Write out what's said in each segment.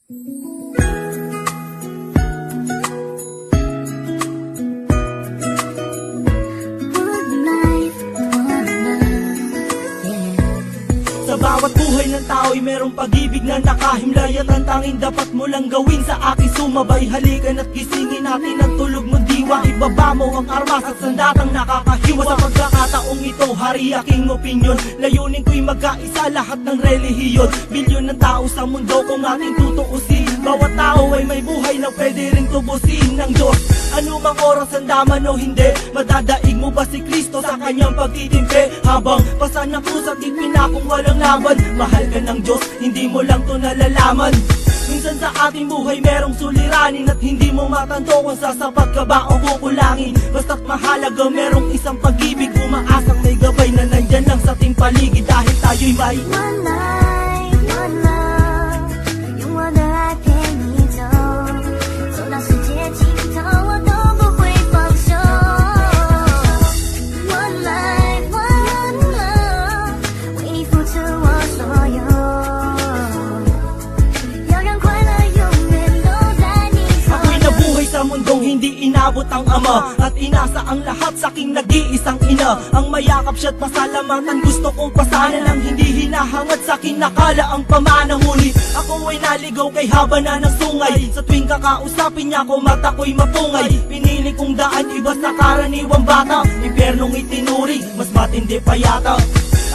Sa bawat buhay ng tao'y merong pag-ibig na nakahimlay, at ang tanging dapat mo lang gawin sa aking sumabay. Halikan at gisingin natin ang tulog mong diwa. Ibaba mo ang armas at sandatang nakakahiwa. Sa pagkakataong ito, hari aking opinyon. Layunin ko'y magkaisa lahat ng relihiyon. Bilyon ng tao sa mundo kung ating tutuusin. Bawat tao ay may buhay na pwede rin tubusin ng Diyos. Anumang oras ang daman o hindi, madadaig mo ba si Kristo sa kanyang pagtitimpe? Habang pasan ng krus at ipinakong walang laban, mahal ka ng Diyos, hindi mo lang to nalalaman. Minsan sa ating buhay merong suliranin, at hindi mo matanto kung sasapat ka ba o kukulangin. Basta't mahalaga merong isang pag-ibig, umaasang may gabay na nandyan lang sa ating paligid. Dahil tayo'y may one life, one love，用我的爱陪你走，走到世界尽头，我都不会放手。One life, one love，为你付出我所有，要让快乐永远都在你左右。 Ako'y nabuhay sa mundong hindi inabot ang ama, at inasa ang lahat sa aking nag-iisang ina. Ang mayakap siya't pasalamatan, gusto kong pasanan ang hindi hinahangad sa akin nakala ang pamana. Ngunit ako ay naligaw kay haba na ng sungay. Sa tuwing kakausapin niya ko, mata ko'y mapungay. Pinili kong daan, iba sa karaniwang bata. Impyernong itinuring, mas matindi pa yata.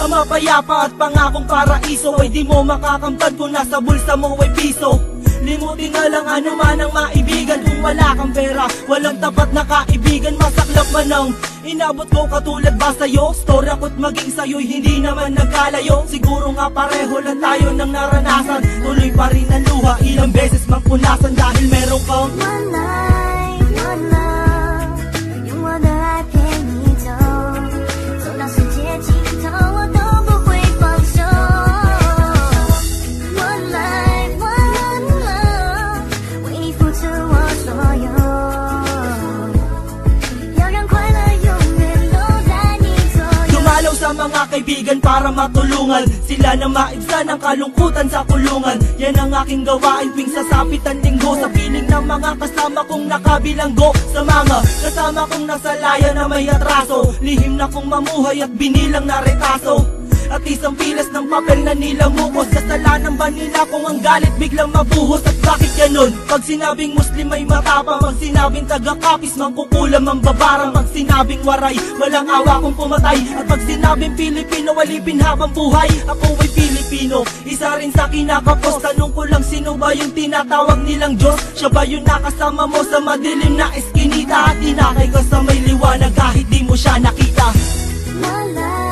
Ang mapayapa at pangakong paraiso ay di mo makakamtan kung nasa bulsa mo ay piso. Limutin na lang anuman ang maibigan. Kung wala kang pera, walang tapat na kaibigan. Masaklap man ang inabot ko katulad ba sa'yo? Story ako't maging sa'yo'y hindi naman nagkalayo. Siguro nga pareho lang tayo ng naranasan. Tuloy pa rin ang luha, ilang beses mang punasan. Dahil meron kang One life, one love，用我的爱陪你走，走到世界尽头，我都不会放手。One life, one love，为你付出我所有，要让快乐永远都在你左右。 dumalaw sa mga kaibigan para matulungan sila na maibsan ang kalungkutan sa kulungan. Yan ang aking gawain tuwing sasapit ang linggo, sa piling ng mga kasama kong nakabilanggo. Sa mga kasama kong nasa laya na may atraso, lihim na kong mamuhay at binilang na retaso. At isang pilas ng papel na nilamukos. Kasalanan ba nila kung ang galit biglang mabuhos? At bakit ganun? Pag sinabing Muslim ay matapang, pag sinabing taga-kapis mangkukulam ang babarang, pag sinabing waray walang awa kung pumatay, at pag sinabing Pilipino walipin habang buhay. Ako ay Pilipino, isa rin sa kinakapos. Tanong ko lang, sino ba yung tinatawag nilang Diyos? Siya ba yung nakasama mo sa madilim na eskinita, at inakay ka sa may liwanag kahit di mo siya nakita? One life.